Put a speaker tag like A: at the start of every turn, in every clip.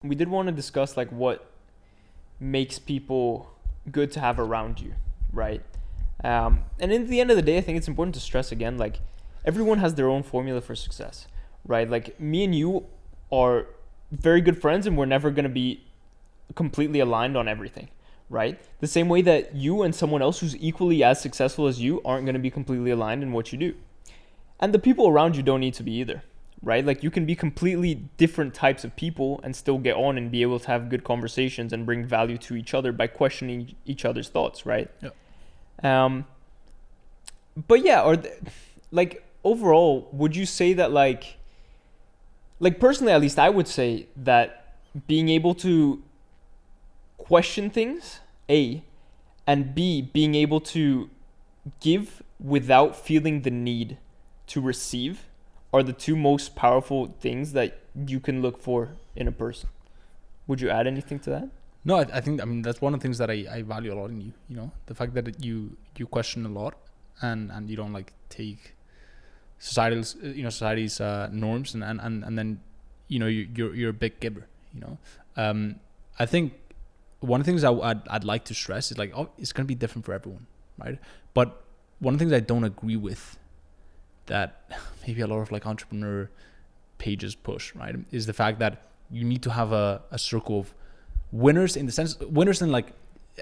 A: we did want to discuss like what makes people good to have around you, right? And in the end of the day, I think it's important to stress again, like everyone has their own formula for success, right? Like me and you are very good friends and we're never going to be completely aligned on everything, right? The same way that you and someone else who's equally as successful as you aren't going to be completely aligned in what you do. And the people around you don't need to be either, right? Like you can be completely different types of people and still get on and be able to have good conversations and bring value to each other by questioning each other's thoughts, right?
B: Yep.
A: But yeah, like overall, would you say that like personally, at least I would say that being able to question things, A, and B, being able to give without feeling the need to receive are the two most powerful things that you can look for in a person. Would you add anything to that?
B: No, I think, I mean, that's one of the things that I value a lot in you, you know, the fact that you question a lot and you don't like take society's norms and then, you know, you're a big giver, you know. I think one of the things I'd like to stress is like, oh, it's going to be different for everyone, right? But one of the things I don't agree with that maybe a lot of like entrepreneur pages push, right, is the fact that you need to have a circle of winners in like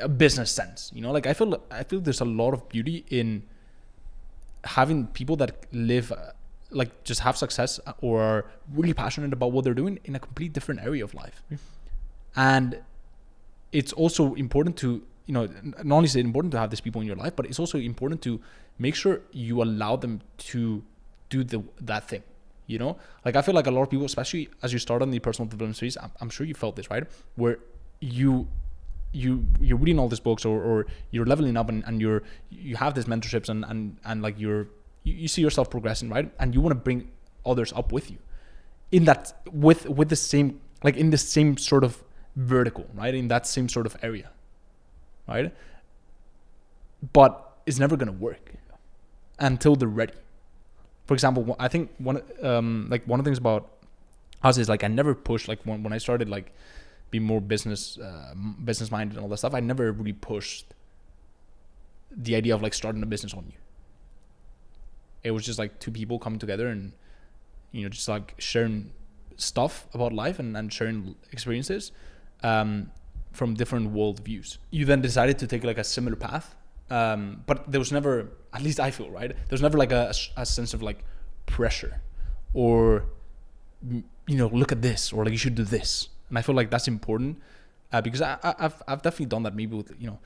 B: a business sense, you know. Like I feel there's a lot of beauty in having people that live like just have success or are really passionate about what they're doing in a complete different area of life. And it's also important to, you know, not only is it important to have these people in your life, but it's also important to make sure you allow them to do that thing, you know. Like I feel like a lot of people, especially as you start on the personal development space, I'm sure you felt this, right, where you're reading all these books or you're leveling up and you have these mentorships and like you see yourself progressing, right, and you want to bring others up with you in that with the same, like in the same sort of vertical, right, in that same sort of area, right? But it's never gonna work until they're ready. For example, I think one of the things about us is like I never pushed, like when I started like be more business minded and all that stuff, I never really pushed the idea of like starting a business on you. It was just like two people coming together and, you know, just like sharing stuff about life and sharing experiences from different world views. You then decided to take like a similar path, but there was never, at least I feel, right, there's never like a sense of like pressure or, you know, look at this, or like you should do this. And I feel like that's important because I've definitely done that maybe with, you know,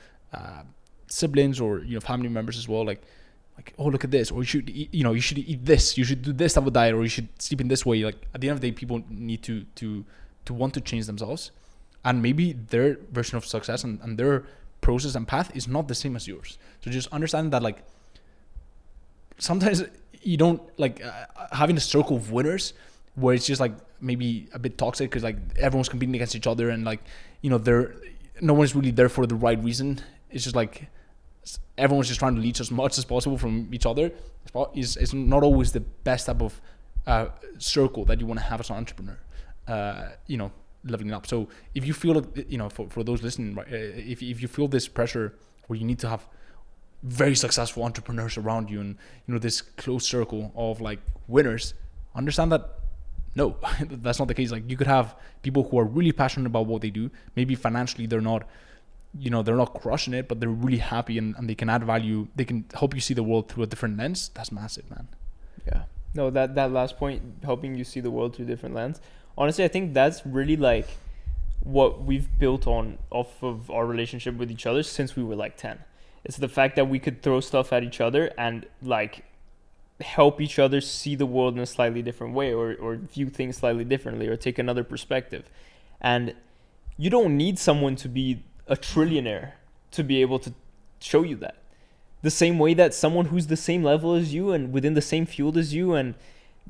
B: siblings or, you know, family members as well, like oh, look at this, or you should eat, you know, you should eat this, you should do this type of diet, or you should sleep in this way. Like at the end of the day, people need to want to change themselves, and maybe their version of success and their process and path is not the same as yours. So just understand that like sometimes you don't like having a circle of winners where it's just like maybe a bit toxic because like everyone's competing against each other and like, you know, no one's really there for the right reason. It's just like everyone's just trying to leech as much as possible from each other. It's not always the best type of circle that you want to have as an entrepreneur, you know, leveling up. So if you feel, you know, for those listening, right, if you feel this pressure where you need to have very successful entrepreneurs around you and, you know, this close circle of like winners, understand that no, that's not the case. Like you could have people who are really passionate about what they do. Maybe financially they're not, you know, they're not crushing it, but they're really happy and they can add value. They can help you see the world through a different lens. That's massive, man.
A: Yeah. No, that last point, helping you see the world through a different lens. Honestly, I think that's really like what we've built on off of our relationship with each other since we were like 10. It's the fact that we could throw stuff at each other and like help each other see the world in a slightly different way or view things slightly differently or take another perspective. And you don't need someone to be a trillionaire to be able to show you that. The same way that someone who's the same level as you and within the same field as you and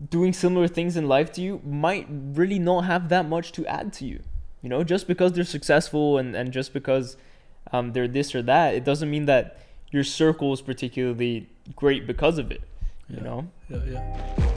A: doing similar things in life to you might really not have that much to add to you. You know, just because they're successful and just because they're this or that, it doesn't mean that your circle is particularly great because of it. You know?
B: Yeah.